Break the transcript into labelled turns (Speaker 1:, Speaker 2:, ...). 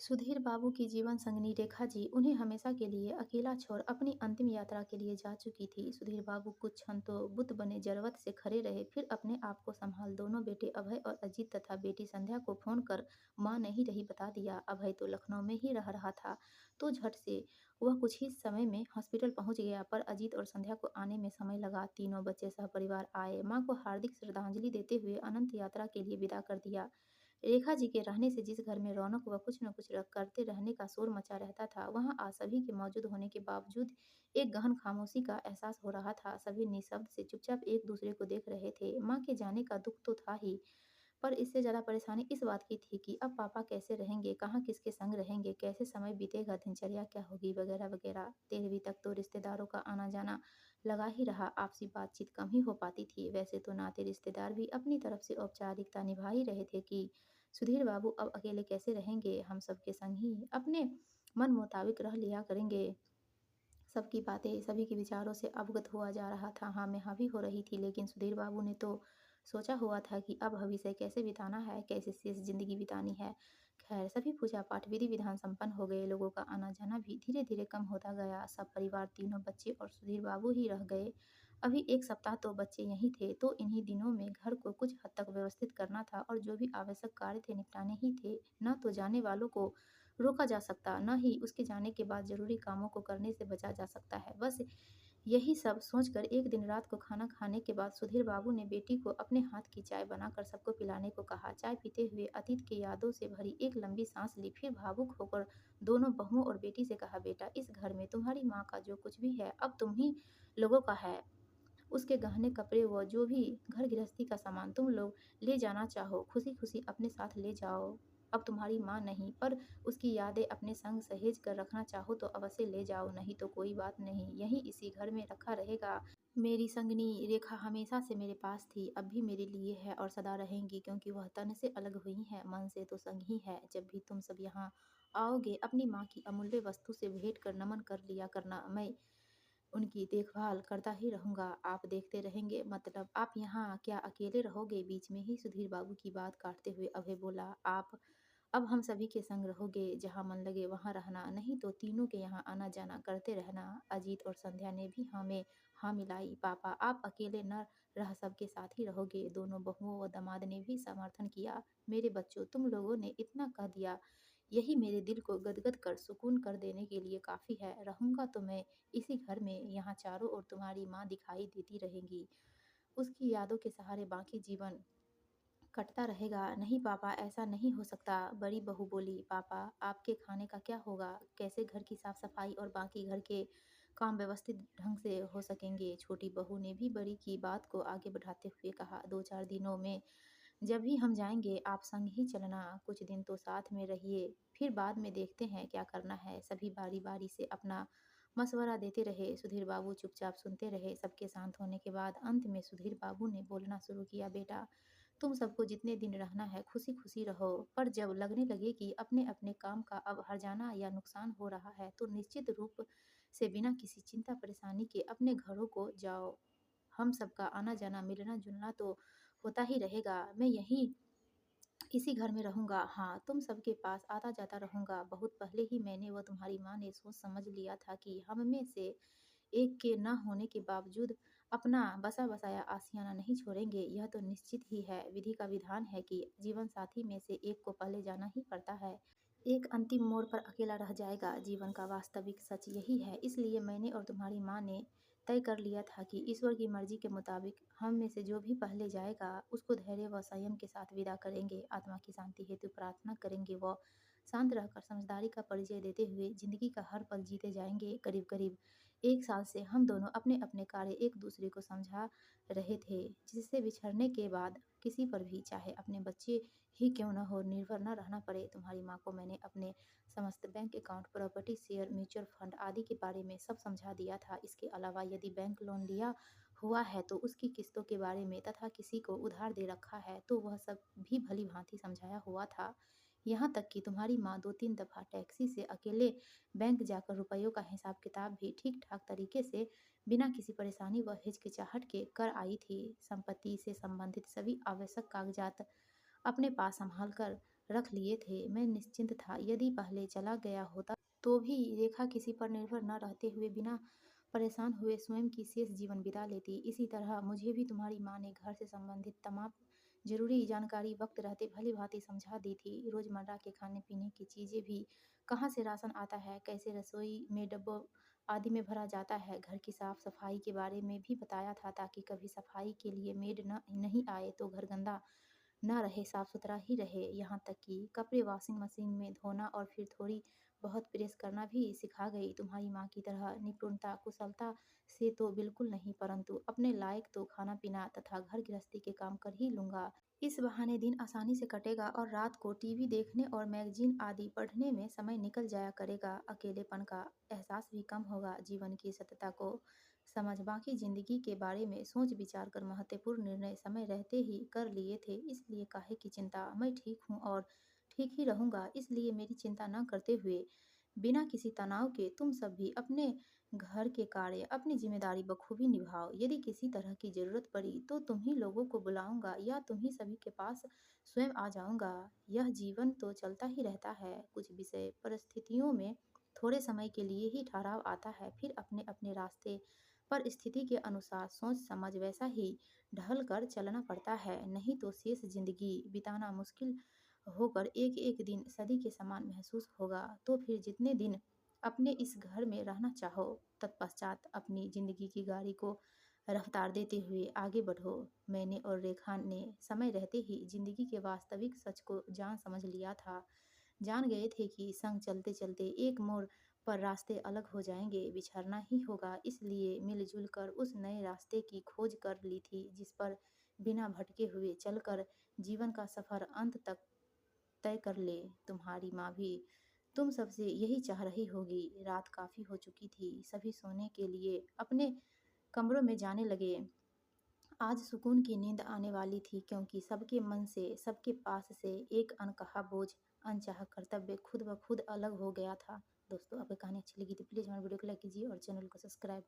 Speaker 1: सुधीर बाबू की जीवन संगिनी रेखा जी उन्हें हमेशा के लिए अकेला छोड़ अपनी अंतिम यात्रा के लिए जा चुकी थी। सुधीर बाबू कुछ क्षण तो बुत बने जरवत से खड़े रहे, फिर अपने आप को संभाल दोनों बेटे अभय और अजीत तथा बेटी संध्या को फोन कर मां नहीं रही बता दिया। अभय तो लखनऊ में ही रह रहा था, तो झट से वह कुछ ही समय में हॉस्पिटल पहुंच गया, पर अजीत और संध्या को आने में समय लगा। तीनों बच्चे सहपरिवार आए, मां को हार्दिक श्रद्धांजलि देते हुए अनंत यात्रा के लिए विदा कर दिया। रेखा जी के रहने से जिस घर में रौनक व कुछ न कुछ करते रहने का शोर मचा रहता था, वहां आज सभी के मौजूद होने के बावजूद एक गहन खामोशी का एहसास हो रहा था। सभी निःशब्द से चुपचाप एक दूसरे को देख रहे थे। माँ के जाने का दुख तो था ही, पर इससे ज्यादा परेशानी इस बात की थी कि अब पापा कैसे रहेंगे, कहाँ किसके संग रहेंगे, कैसे समय बीतेगा, दिनचर्या क्या होगी, वगैरह वगैरह। 13वीं तक तो रिश्तेदारों का आना जाना लगा ही रहा, आपसी बातचीत कम ही हो पाती थी। वैसे तो नाते रिश्तेदार भी अपनी तरफ से औपचारिकता निभा ही रहे थे कि सुधीर बाबू अब अकेले कैसे रहेंगे, हम सबके संग ही अपने मन मुताबिक रह लिया करेंगे। सबकी बातें, सभी के विचारों से अवगत हुआ जा रहा था। हाँ, मैं हावी हो रही थी, लेकिन सुधीर बाबू ने तो सोचा हुआ था कि अब भविष्य कैसे बिताना है, कैसे शेष जिंदगी बितानी है। खैर, सभी पूजा पाठ विधि विधान संपन्न हो गए। लोगों का आना जाना भी धीरे धीरे कम होता गया। सब परिवार, तीनों बच्चे और सुधीर बाबू ही रह गए। अभी एक सप्ताह तो बच्चे यहीं थे, तो इन्हीं दिनों में घर को कुछ हद तक व्यवस्थित करना था और जो भी आवश्यक कार्य थे निपटाने ही थे। न तो जाने वालों को रोका जा सकता, न ही उसके जाने के बाद जरूरी कामों को करने से बचा जा सकता है। बस यही सब सोचकर एक दिन रात को खाना खाने के बाद सुधीर बाबू ने बेटी को अपने हाथ की चाय बनाकर सबको पिलाने को कहा। चाय पीते हुए अतीत की यादों से भरी एक लंबी सांस ली, फिर भावुक होकर दोनों बहुओं और बेटी से कहा, बेटा, इस घर में तुम्हारी माँ का जो कुछ भी है अब तुम ही लोगों का है। उसके गहने कपड़े व जो भी घर गृहस्थी का सामान तुम लोग ले जाना चाहो, खुशी खुशी अपने साथ ले जाओ। अब तुम्हारी माँ नहीं, पर उसकी यादें अपने संग सहेज कर रखना चाहो तो अवश्य ले जाओ, नहीं तो कोई बात नहीं, यही इसी घर में रखा रहेगा। मेरी संगनी रेखा हमेशा से मेरे पास थी, अब भी मेरे लिए है और सदा रहेंगी, क्योंकि वह तन से अलग हुई है, मन से तो संग ही है। जब भी तुम सब यहाँ आओगे, अपनी माँ की अमूल्य वस्तु से भेंट कर नमन कर लिया करना। मैं उनकी देखभाल करता ही रहूँगा, आप देखते रहेंगे। मतलब आप यहाँ क्या अकेले रहोगे? बीच में ही सुधीर बाबू की बात काटते हुए अभय बोला, आप अब हम सभी के संग रहोगे, जहाँ मन लगे वहाँ रहना, नहीं तो तीनों के यहाँ आना जाना करते रहना। अजीत और संध्या ने भी हाँ में हाँ मिलाई। पापा, आप अकेले न रह सबके साथ ही रहोगे। दोनों बहुओं व दामाद ने भी समर्थन किया। मेरे बच्चों, तुम लोगों ने इतना कह दिया, यही मेरे दिल को गदगद कर सुकून कर देने के लिए काफ़ी है। रहूँगा तो मैं इसी घर में, यहाँ चारों ओर तुम्हारी माँ दिखाई देती रहेंगी, उसकी यादों के सहारे बाकी जीवन कटता रहेगा। नहीं पापा, ऐसा नहीं हो सकता, बड़ी बहू बोली। पापा, आपके खाने का क्या होगा? कैसे घर की साफ सफाई और बाकी घर के काम व्यवस्थित ढंग से हो सकेंगे? छोटी बहू ने भी बड़ी की बात को आगे बढ़ाते हुए कहा, 2-4 दिनों में जब भी हम जाएंगे आप संग ही चलना, कुछ दिन तो साथ में रहिए, फिर बाद में देखते हैं क्या करना है। सभी बारी बारी से अपना मशवरा देते रहे। सुधीर बाबू चुपचाप सुनते रहे। सबके शांत होने के बाद अंत में सुधीर बाबू ने बोलना शुरू किया, बेटा, तुम सबको जितने दिन रहना है खुशी खुशी रहो, पर जब लगने लगे कि अपने अपने काम का अब हर्जाना या नुकसान हो रहा है, तो निश्चित रूप से बिना किसी चिंता परेशानी के अपने घरों को जाओ। हम सबका आना जाना मिलना जुलना तो होता ही रहेगा। मैं यहीं इसी घर में रहूँगा। हाँ, तुम सबके पास आता जाता रहूँगा। बहुत पहले ही मैंने व तुम्हारी माँ ने सोच समझ लिया था कि हम में से एक के न होने के बावजूद अपना बसा बसाया आशियाना नहीं छोड़ेंगे। यह तो निश्चित ही है, विधि का विधान है कि जीवन साथी में से एक को पहले जाना ही पड़ता है। एक अंतिम मोड़ पर अकेला रह जाएगा। जीवन का वास्तविक सच यही है। इसलिए मैंने और तुम्हारी माँ ने तय कर लिया था कि ईश्वर की मर्जी के मुताबिक हम में से जो भी पहले जाएगा उसको धैर्य व संयम के साथ विदा करेंगे। आत्मा की शांति हेतु प्रार्थना करेंगे व शांत रहकर समझदारी का परिचय देते हुए जिंदगी का हर पल जीते जाएंगे। करीब करीब 1 साल से हम दोनों अपने अपने कार्य एक दूसरे को समझा रहे थे, जिससे बिछड़ने के बाद किसी पर भी, चाहे अपने बच्चे ही क्यों न हो, निर्भर न रहना पड़े। तुम्हारी माँ को मैंने अपने समस्त bank account, property, share, mutual fund आदि के बारे में सब समझा दिया था। इसके अलावा यदि बैंक लोन लिया हुआ है तो उसकी किस्तों के बारे में तथा किसी को उधार दे रखा है तो वह सब भी भली भांति समझाया हुआ था। यहाँ तक कि तुम्हारी माँ 2-3 दफ़ा टैक्सी से अकेले बैंक जाकर रुपयों का हिसाब किताब भी ठीक ठाक तरीके से बिना किसी परेशानी व हिचकिचाहट के कर आई थी। संपत्ति से संबंधित सभी आवश्यक कागजात अपने पास संभाल कर रख लिए थे। मैं निश्चिंत था, यदि पहले चला गया होता तो भी रेखा किसी पर निर्भर न रहते हुए बिना परेशान हुए स्वयं की शेष जीवन बिता लेती। इसी तरह मुझे भी तुम्हारी माँ ने घर से संबंधित तमाम जरूरी जानकारी वक्त रहते भली भांति समझा दी थी। रोजमर्रा के खाने पीने की चीजें भी, कहाँ से राशन आता है, कैसे रसोई में डब्बों आदि में भरा जाता है, घर की साफ सफाई के बारे में भी बताया था, ताकि कभी सफाई के लिए मेड न नहीं आए तो घर गंदा ना रहे, साफ सुथरा ही रहे। यहाँ तक कि कपड़े वॉशिंग मशीन में धोना और फिर थोड़ी बहुत प्रेस करना भी सिखा गई। तुम्हारी माँ की तरह निपुणता कुशलता से तो बिल्कुल नहीं, परंतु अपने लायक तो खाना पीना तथा घर गृहस्थी के काम कर ही लूँगा। इस बहाने दिन आसानी से कटेगा और रात को टीवी देखने और मैगजीन आदि पढ़ने में समय निकल जाया करेगा। अकेलेपन का एहसास भी कम होगा। जीवन की सत्यता को समझ, बाकी जिंदगी के बारे में सोच विचार कर महत्वपूर्ण निर्णय समय रहते ही कर लिए थे। इसलिए काहे की चिंता, मैं ठीक हूँ और ठीक ही रहूँगा। इसलिए मेरी चिंता न करते हुए बिना किसी तनाव के तुम सब भी अपने घर के कार्य, अपनी जिम्मेदारी बखूबी निभाओ। यदि किसी तरह की जरूरत पड़ी तो तुम ही लोगों को बुलाऊंगा या तुम ही सभी के पास स्वयं आ जाऊंगा। यह जीवन तो चलता ही रहता है। कुछ विषय परिस्थितियों में थोड़े समय के लिए ही ठहराव आता है, फिर अपने अपने रास्ते पर स्थिति के अनुसार सोच समझ वैसा ही ढल कर चलना पड़ता है, नहीं तो शेष जिंदगी बिताना मुश्किल होकर एक एक दिन सदी के समान महसूस होगा। तो फिर जितने दिन अपने इस घर में रहना चाहो, तत्पश्चात अपनी जिंदगी की गाड़ी को रफ्तार देते हुए आगे बढ़ो। मैंने और रेखा ने समय रहते ही जिंदगी के वास्तविक सच को जान समझ लिया था। जान गए थे कि संग चलते चलते एक मोड़ पर रास्ते अलग हो जाएंगे, बिछड़ना ही होगा। इसलिए मिलजुल कर उस नए रास्ते की खोज कर ली थी, जिस पर बिना भटके हुए चलकर जीवन का सफर अंत तक तय कर ले। तुम्हारी माँ भी तुम सबसे यही चाह रही होगी। रात काफी हो चुकी थी, सभी सोने के लिए अपने कमरों में जाने लगे। आज सुकून की नींद आने वाली थी, क्योंकि सबके मन से, सबके पास से एक अनकहा बोझ, अनचाहा कर्तव्य खुद ब खुद अलग हो गया था। दोस्तों, आपको कहानी अच्छी लगी तो प्लीज़ हमारे वीडियो को लाइक कीजिए और चैनल को सब्सक्राइब